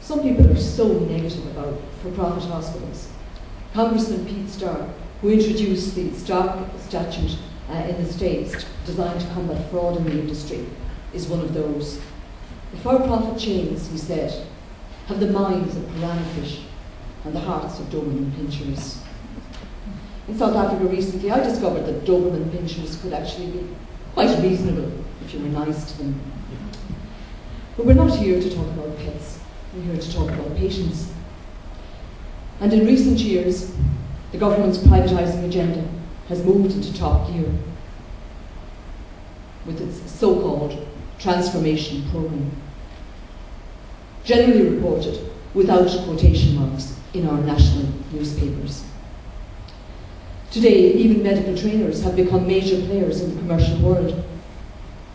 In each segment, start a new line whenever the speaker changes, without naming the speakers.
Some people are so negative about for-profit hospitals. Congressman Pete Stark, who introduced the Stark statute in the States designed to combat fraud in the industry, is one of those. The for-profit chains, he said, have the minds of piranha fish and the hearts of Doberman pinchers. In South Africa recently, I discovered that Doberman pinchers could actually be quite reasonable if you were nice to them. But we're not here to talk about pets, we're here to talk about patients. And in recent years, the government's privatising agenda has moved into top gear with its so-called transformation programme, generally reported without quotation marks in our national newspapers. Today, even medical trainers have become major players in the commercial world.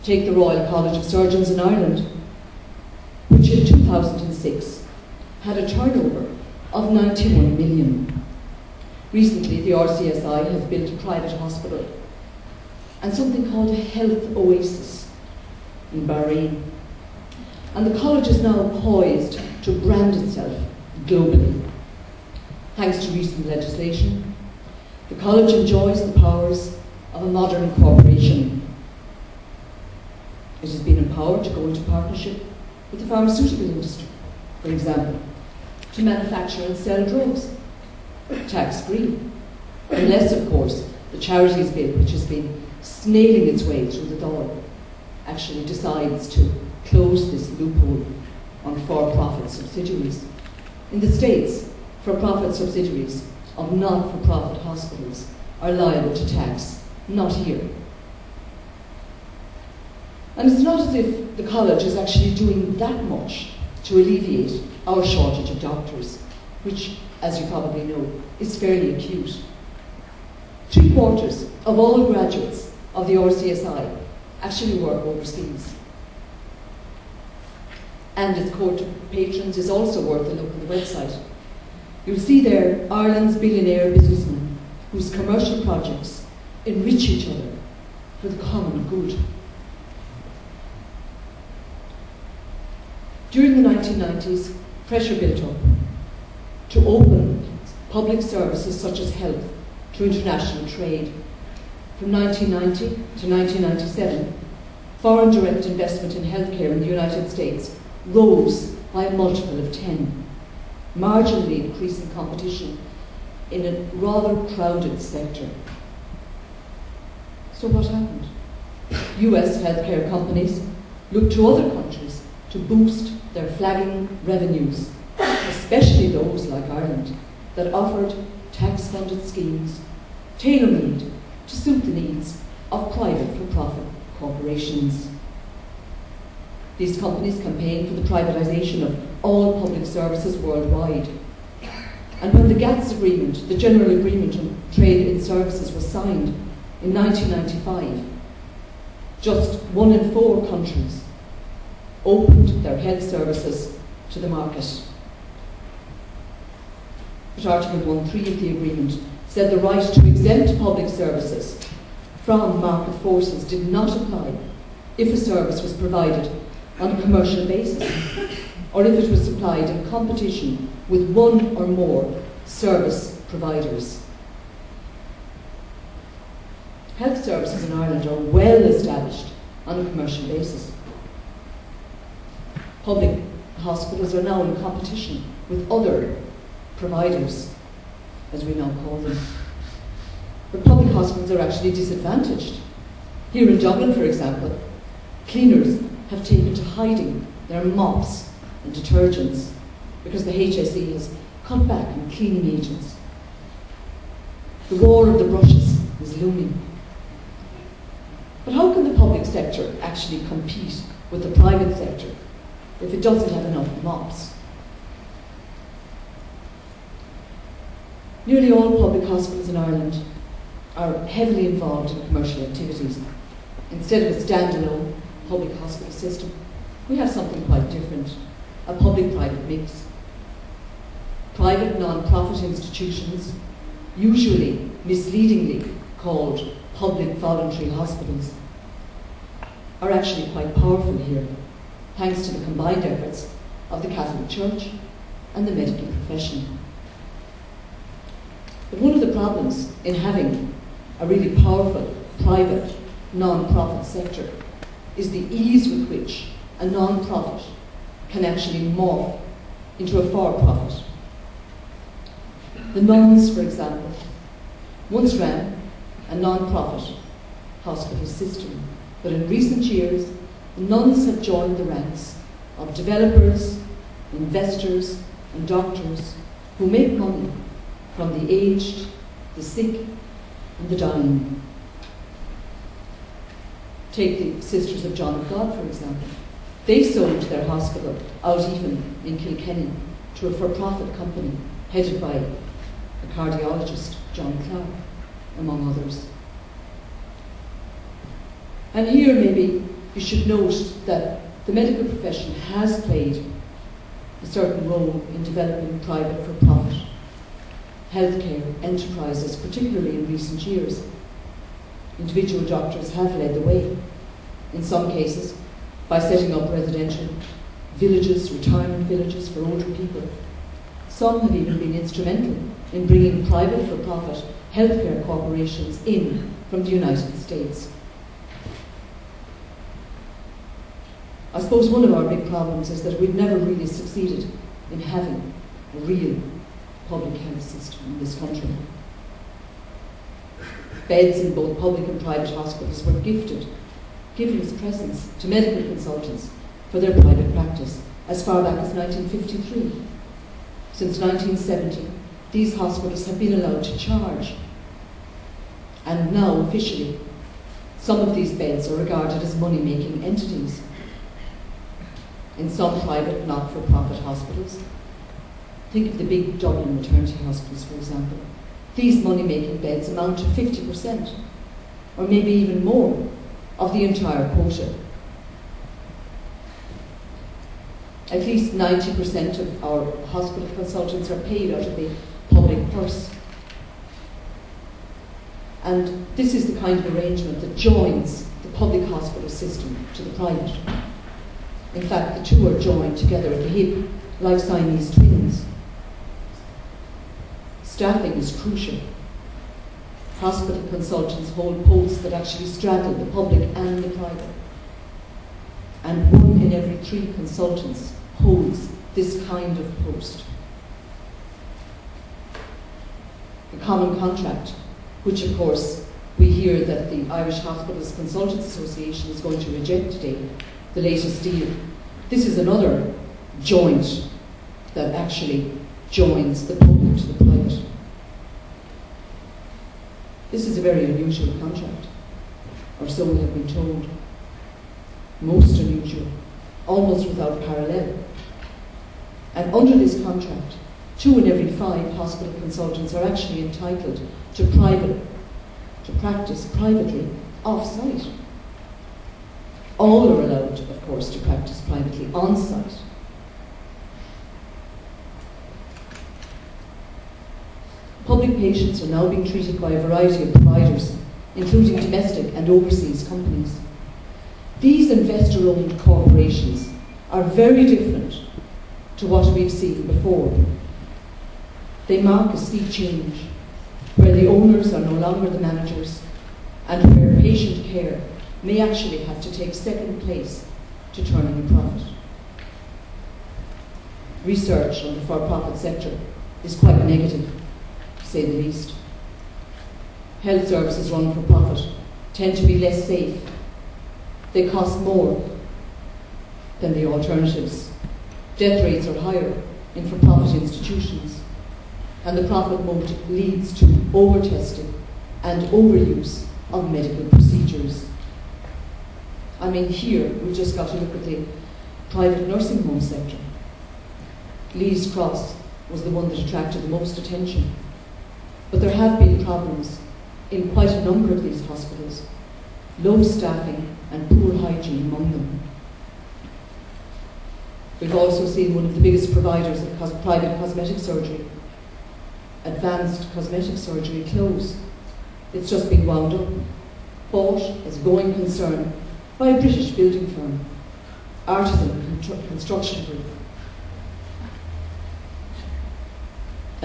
Take the Royal College of Surgeons in Ireland, which in 2006 had a turnover of 91 million. Recently, the RCSI has built a private hospital and something called a health oasis in Bahrain. And the college is now poised to brand itself globally. Thanks to recent legislation, the college enjoys the powers of a modern corporation. It has been empowered to go into partnership with the pharmaceutical industry, for example, to manufacture and sell drugs, tax-free. Unless, of course, the Charities Bill, which has been snailing its way through the Dáil, actually decides to close this loophole on for-profit subsidiaries. In the States, for-profit subsidiaries of not-for-profit hospitals are liable to tax, not here. And it's not as if the college is actually doing that much to alleviate our shortage of doctors, which, as you probably know, is fairly acute. 3/4 of all graduates of the RCSI actually work overseas. And its court to patrons is also worth a look at the website. You'll see there Ireland's billionaire businessmen whose commercial projects enrich each other for the common good. During the 1990s, pressure built up to open public services such as health to international trade. From 1990 to 1997, foreign direct investment in healthcare in the United States rose by a multiple of 10, marginally increasing competition in a rather crowded sector. So what happened? US healthcare companies looked to other countries to boost their flagging revenues, especially those like Ireland that offered tax-funded schemes tailor-made to suit the needs of private for-profit corporations. These companies campaigned for the privatisation of all public services worldwide. And when the GATS agreement, the General Agreement on Trade in Services, was signed in 1995, just 1 in 4 countries opened their health services to the market. But Article 1.3 of the agreement said the right to exempt public services from market forces did not apply if a service was provided on a commercial basis or if it was supplied in competition with one or more service providers. Health services in Ireland are well established on a commercial basis. Public hospitals are now in competition with other providers, as we now call them. But public hospitals are actually disadvantaged. Here in Dublin, for example, cleaners have taken to hiding their mops and detergents because the HSE has cut back on cleaning agents. The war of the brushes is looming. But how can the public sector actually compete with the private sector if it doesn't have enough mops? Nearly all public hospitals in Ireland are heavily involved in commercial activities. Instead of a standalone public hospital system, we have something quite different, a public-private mix. Private non-profit institutions, usually misleadingly called public voluntary hospitals, are actually quite powerful here, thanks to the combined efforts of the Catholic Church and the medical profession. But one of the problems in having a really powerful private non-profit sector is the ease with which a non-profit can actually morph into a for-profit. The nuns, for example, once ran a non-profit hospital system, but in recent years, the nuns have joined the ranks of developers, investors, and doctors who make money from the aged, the sick, and the dying. Take the Sisters of John of God, for example. They sold their hospital out even in Kilkenny to a for-profit company headed by a cardiologist, John Clark, among others. And here maybe you should note that the medical profession has played a certain role in developing private for-profit healthcare enterprises, particularly in recent years. Individual doctors have led the way, in some cases, by setting up residential villages, retirement villages for older people. Some have even been instrumental in bringing private for-profit healthcare corporations in from the United States. I suppose one of our big problems is that we've never really succeeded in having a real public health system in this country. Beds in both public and private hospitals were given as presents to medical consultants for their private practice as far back as 1953. Since 1970, these hospitals have been allowed to charge. And now, officially, some of these beds are regarded as money-making entities. In some private, not-for-profit hospitals, think of the big Dublin maternity hospitals, for example, these money-making beds amount to 50%, or maybe even more, of the entire quota. At least 90% of our hospital consultants are paid out of the public purse. And this is the kind of arrangement that joins the public hospital system to the private. In fact, the two are joined together at the hip, like Siamese twins. Staffing is crucial. Hospital consultants hold posts that actually straddle the public and the private. And 1 in every 3 consultants holds this kind of post. The common contract, which of course we hear that the Irish Hospitals Consultants Association is going to reject today, the latest deal. This is another joint that actually joins the public to the private. This is a very unusual contract, or so we have been told. Most unusual, almost without parallel. And under this contract, 2 in every 5 hospital consultants are actually entitled to practice privately off-site. All are allowed, of course, to practice privately on-site. Public patients are now being treated by a variety of providers, including domestic and overseas companies. These investor-owned corporations are very different to what we've seen before. They mark a sea change, where the owners are no longer the managers, and where patient care may actually have to take second place to turning a profit. Research on the for-profit sector is quite negative, to say the least. Health services run for profit tend to be less safe. They cost more than the alternatives. Death rates are higher in for-profit institutions, and the profit motive leads to over-testing and overuse of medical procedures. I mean, here we've just got to look at the private nursing home sector. Lee's Cross was the one that attracted the most attention. But there have been problems in quite a number of these hospitals. Low staffing and poor hygiene among them. We've also seen one of the biggest providers of private cosmetic surgery, advanced cosmetic surgery, close. It's just been wound up, bought as a going concern by a British building firm, Artisan Construction Group.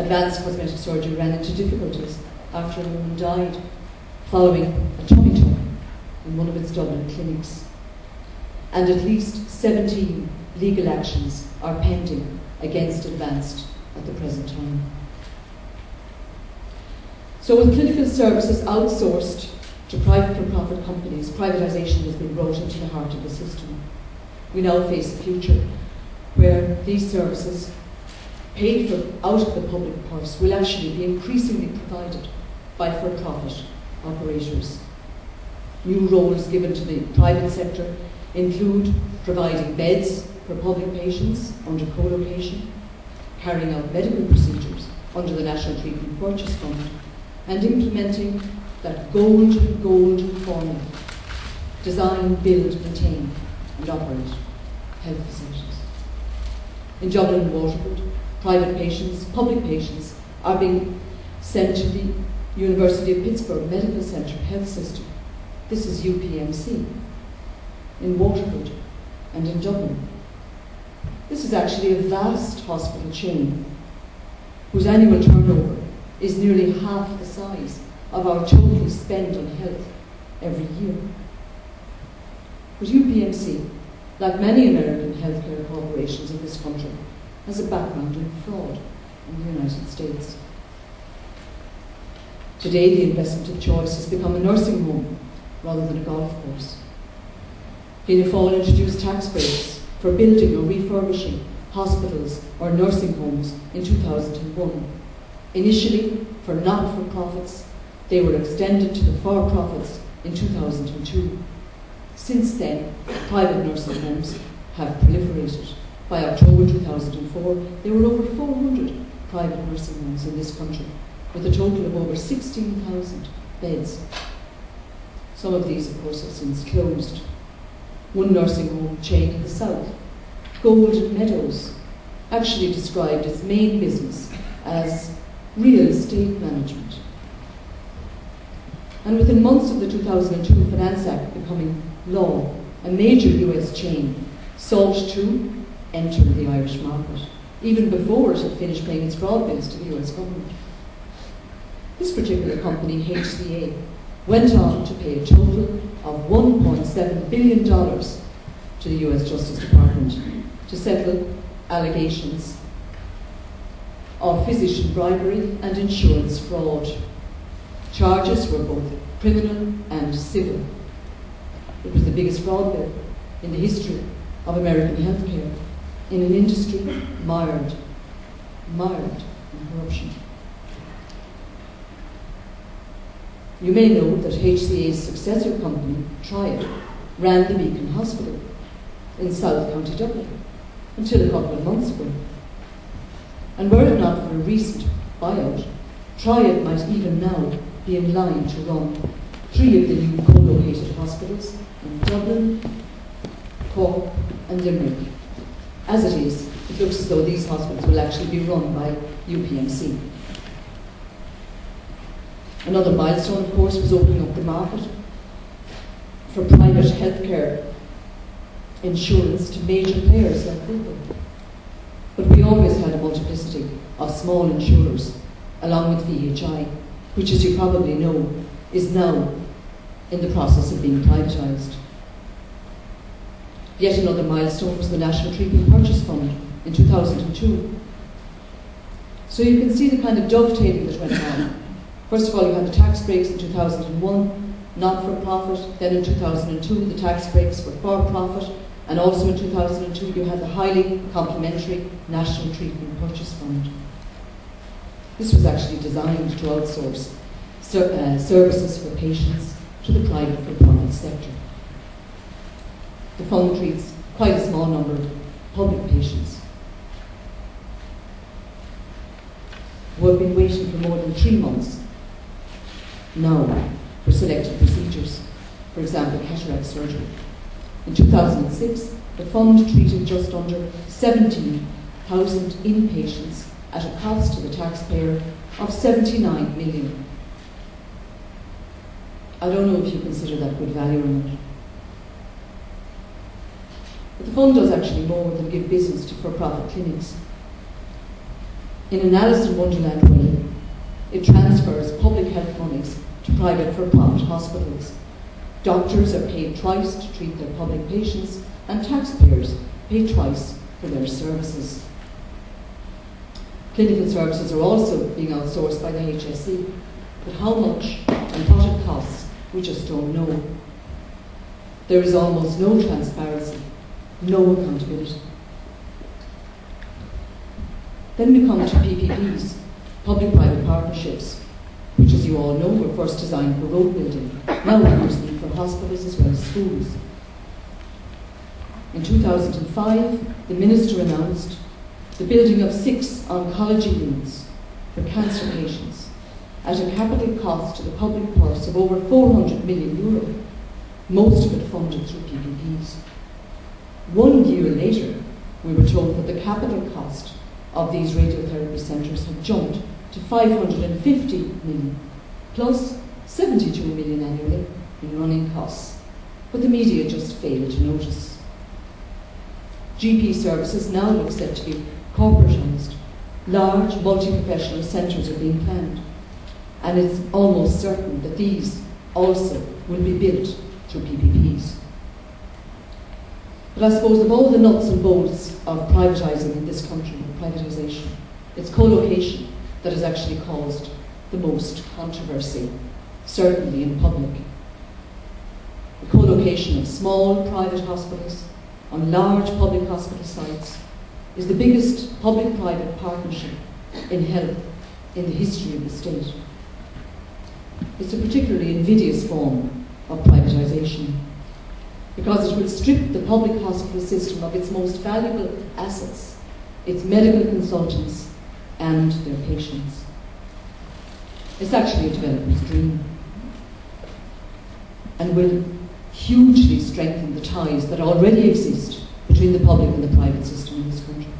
Advanced cosmetic surgery ran into difficulties after a woman died following a tummy tuck in one of its Dublin clinics. And at least 17 legal actions are pending against Advanced at the present time. So with clinical services outsourced to private for-profit companies, privatisation has been brought into the heart of the system. We now face a future where these services, paid for out of the public purse, will actually be increasingly provided by for-profit operators. New roles given to the private sector include providing beds for public patients under co-location, carrying out medical procedures under the National Treatment Purchase Fund, and implementing that golden formula: design, build, maintain, and operate health facilities. In Dublin and Waterford, private patients, public patients, are being sent to the University of Pittsburgh Medical Centre Health System. This is UPMC, in Waterford and in Dublin. This is actually a vast hospital chain whose annual turnover is nearly half the size of our total spend on health every year. But UPMC, like many American healthcare corporations in this country, has a background in fraud in the United States. Today, the investment of choice has become a nursing home rather than a golf course. Fianna Fáil introduced tax breaks for building or refurbishing hospitals or nursing homes in 2001. Initially, for not-for-profits, they were extended to the for-profits in 2002. Since then, private nursing homes have proliferated. By October 2004, there were over 400 private nursing homes in this country, with a total of over 16,000 beds. Some of these, of course, have since closed. One nursing home chain in the south, Golden Meadows, actually described its main business as real estate management. And within months of the 2002 Finance Act becoming law, a major US chain sought to enter the Irish market, even before it had finished paying its fraud bills to the US government. This particular company, HCA, went on to pay a total of $1.7 billion to the US Justice Department to settle allegations of physician bribery and insurance fraud. Charges were both criminal and civil. It was the biggest fraud bill in the history of American healthcare, in an industry mired in corruption. You may know that HCA's successor company, Triad, ran the Beacon Hospital in South County Dublin until a couple of months ago. And were it not for a recent buyout, Triad might even now be in line to run 3 of the new co-located hospitals in Dublin, Cork and Limerick. As it is, it looks as though these hospitals will actually be run by UPMC. Another milestone, of course, was opening up the market for private healthcare insurance to major players like Google. But we always had a multiplicity of small insurers, along with VHI, which, as you probably know, is now in the process of being privatised. Yet another milestone was the National Treatment Purchase Fund in 2002. So you can see the kind of dovetailing that went on. First of all, you had the tax breaks in 2001, not-for-profit. Then in 2002, the tax breaks were for-profit. And also in 2002, you had the highly complementary National Treatment Purchase Fund. This was actually designed to outsource services for patients to the private for-profit sector. The fund treats quite a small number of public patients who have been waiting for more than 3 months now for selected procedures, for example, cataract surgery. In 2006, the fund treated just under 17,000 inpatients at a cost to the taxpayer of 79 million. I don't know if you consider that good value or not. But the fund does actually more than give business to for-profit clinics. in an Alice in Wonderland way, it transfers public health monies to private for-profit hospitals. Doctors are paid twice to treat their public patients, and taxpayers pay twice for their services. Clinical services are also being outsourced by the HSE, but how much and what it costs, we just don't know. There is almost no transparency, no accountability. Then we come to PPPs, public-private partnerships, which, as you all know, were first designed for road building, now used for hospitals as well as schools. In 2005, the Minister announced the building of 6 oncology units for cancer patients at a capital cost to the public purse of over €400 million, most of it funded through PPPs. 1 year later, we were told that the capital cost of these radiotherapy centres had jumped to €550 million, plus €72 million annually in running costs. But the media just failed to notice. GP services now look set to be corporatised. Large multi-professional centres are being planned, and it's almost certain that these also will be built through PPPs. But I suppose of all the nuts and bolts of privatising in this country, privatisation, it's co-location that has actually caused the most controversy, certainly in public. The co-location of small private hospitals on large public hospital sites is the biggest public-private partnership in health in the history of the state. It's a particularly invidious form of privatisation because it will strip the public hospital system of its most valuable assets, its medical consultants and their patients. It's actually a developer's dream and will hugely strengthen the ties that already exist between the public and the private system in this country.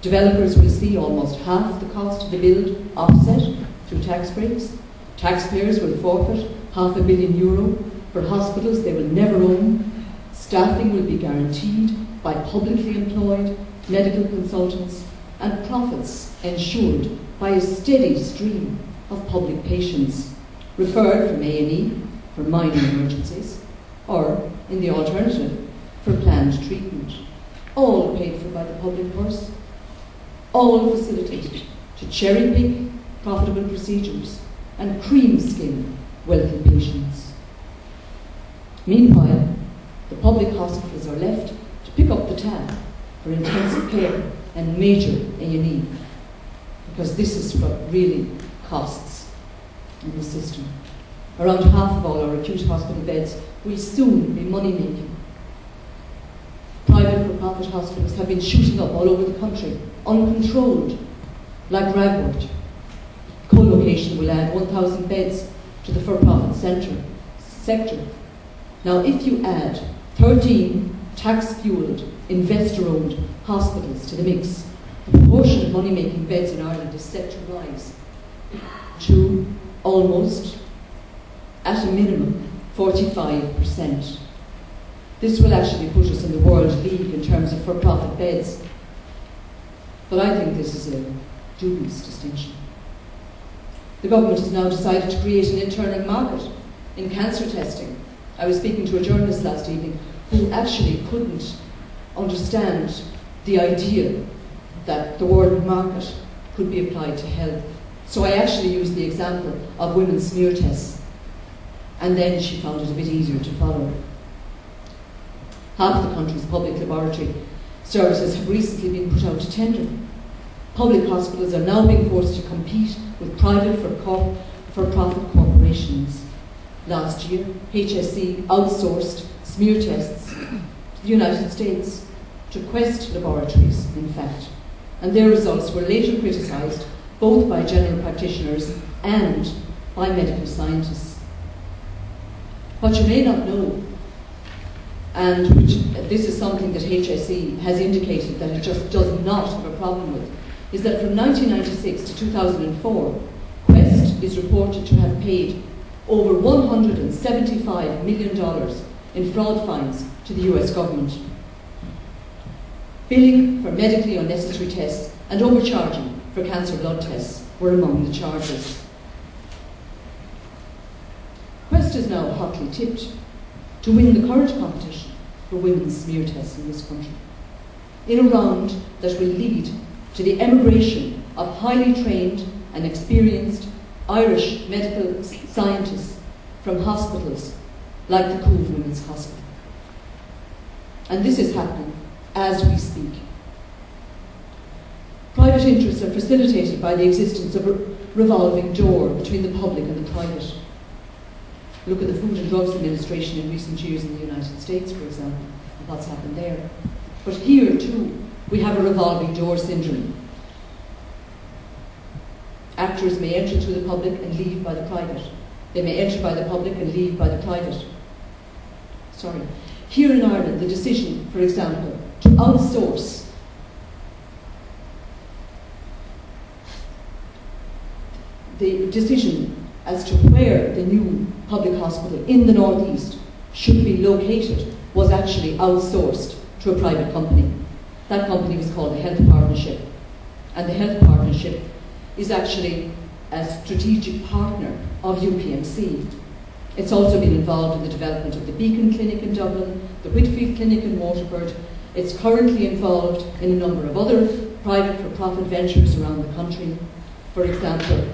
Developers will see almost half the cost of the build offset through tax breaks. Taxpayers will forfeit €500 million for hospitals they will never own. Staffing will be guaranteed by publicly employed medical consultants, and profits ensured by a steady stream of public patients referred from A&E for minor emergencies, or, in the alternative, for planned treatment, all paid for by the public purse, all facilitated to cherry-pick profitable procedures and cream-skim wealthy patients. Meanwhile, the public hospitals are left to pick up the tab for intensive care and major A&E, because this is what really costs in the system. Around half of all our acute hospital beds will soon be money-making. Private for-profit hospitals have been shooting up all over the country, uncontrolled, like ragwort. Co-location will add 1,000 beds to the for-profit sector. Now, if you add 13 tax-fueled, investor-owned hospitals to the mix, the proportion of money-making beds in Ireland is set to rise to almost, at a minimum, 45%. This will actually put us in the world league in terms of for-profit beds. But I think this is a dubious distinction. The government has now decided to create an internal market in cancer testing. I was speaking to a journalist last evening who actually couldn't understand the idea that the word market could be applied to health. So I actually used the example of women's smear tests, and then she found it a bit easier to follow. Half the country's public laboratory services have recently been put out to tender. Public hospitals are now being forced to compete with private for-profit corporations. Last year, HSE outsourced smear tests to the United States, to Quest laboratories, in fact, and their results were later criticised both by general practitioners and by medical scientists. What you may not know, and this is something that HSE has indicated that it just does not have a problem with, is that from 1996 to 2004, Quest is reported to have paid over $175 million in fraud fines to the US government, billing for medically unnecessary tests and overcharging for cancer blood tests were among the charges. Quest is now hotly tipped to win the current competition for women's smear tests in this country, in a round that will lead to the emigration of highly trained and experienced Irish medical scientists from hospitals like the Cooth Women's Hospital. And this is happening as we speak. Private interests are facilitated by the existence of a revolving door between the public and the private. Look at the Food and Drugs Administration in recent years in the United States, for example, and what's happened there. But here, too, we have a revolving door syndrome. Actors may enter through the public and leave by the private. They may enter by the public and leave by the private. Here in Ireland, the decision, for example, to outsource the decision as to where the new public hospital in the northeast should be located was actually outsourced to a private company. That company was called the Health Partnership. And the Health Partnership is actually a strategic partner of UPMC. It's also been involved in the development of the Beacon Clinic in Dublin, the Whitfield Clinic in Waterford. It's currently involved in a number of other private for-profit ventures around the country. For example,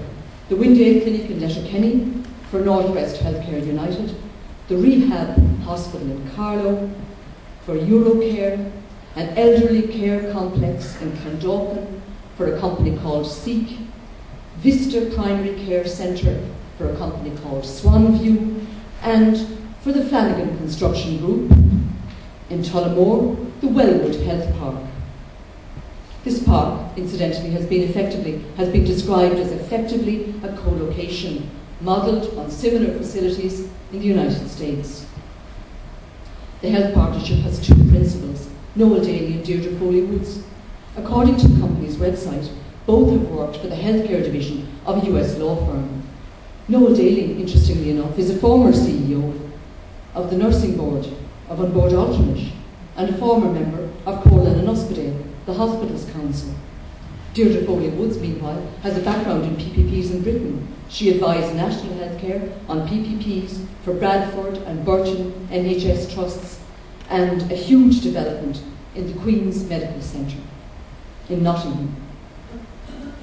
the Windale Clinic in Letterkenny for Northwest Healthcare United, the Rehab Hospital in Carlow for Eurocare, an elderly care complex in Clondalkin for a company called Seek, Vista Primary Care Centre for a company called Swanview, and for the Flanagan Construction Group in Tullamore, the Wellwood Health Park. This park, incidentally, has been described as effectively a co-location, modelled on similar facilities in the United States. The Health Partnership has two principals, Noel Daly and Deirdre Foley-Woods. According to the company's website, both have worked for the healthcare division of a US law firm. Noel Daly, interestingly enough, is a former CEO of the nursing board of An Bord Alternate and a former member of Corlin and Uspedale, the Hospitals Council. Deirdre Foley-Woods, meanwhile, has a background in PPPs in Britain. She advised National Healthcare on PPPs for Bradford and Burton NHS trusts and a huge development in the Queen's Medical Centre in Nottingham.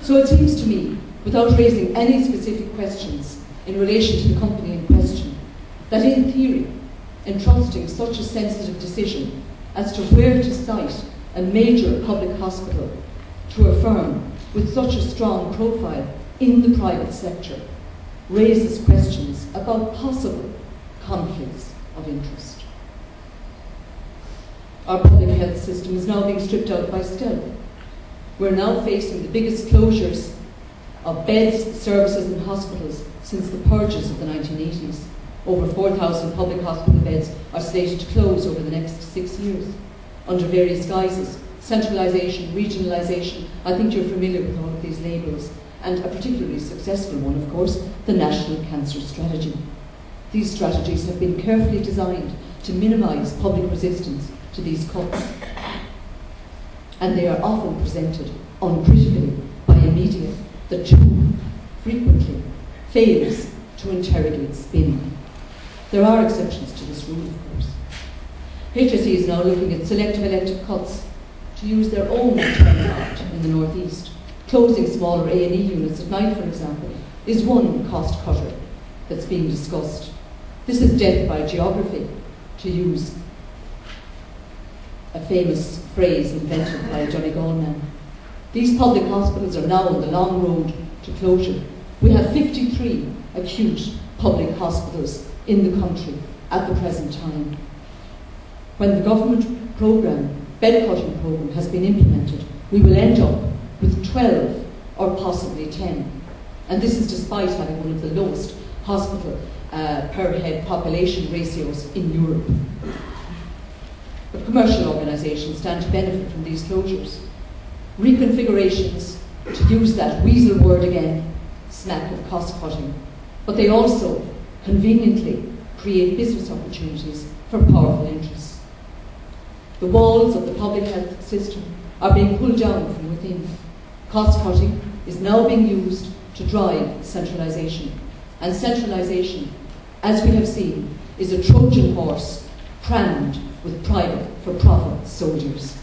So it seems to me, without raising any specific questions in relation to the company in question, that in theory, entrusting such a sensitive decision as to where to site a major public hospital to a firm with such a strong profile in the private sector raises questions about possible conflicts of interest. Our public health system is now being stripped out by stealth. We're now facing the biggest closures of beds, services and hospitals since the purges of the 1980s. Over 4,000 public hospital beds are slated to close over the next 6 years under various guises. Centralisation, regionalisation, I think you're familiar with all of these labels, and a particularly successful one, of course, the National Cancer Strategy. These strategies have been carefully designed to minimise public resistance to these cuts, and they are often presented uncritically by a media that too frequently fails to interrogate spin. There are exceptions to this rule, of course. HSE is now looking at selective elective cuts to use their own term in the northeast. Closing smaller A&E units at night, for example, is one cost cutter that's being discussed. This is death by geography, to use a famous phrase invented by Johnny Goldman. These public hospitals are now on the long road to closure. We have 53 acute public hospitals in the country at the present time. When the government bed cutting programme has been implemented, we will end up with 12 or possibly 10. And this is despite having one of the lowest hospital per head population ratios in Europe. But commercial organisations stand to benefit from these closures. Reconfigurations, to use that weasel word again, smack of cost cutting, but they also conveniently create business opportunities for powerful interests. The walls of the public health system are being pulled down from within. Cost cutting is now being used to drive centralisation. And centralisation, as we have seen, is a Trojan horse crammed with private for-profit soldiers.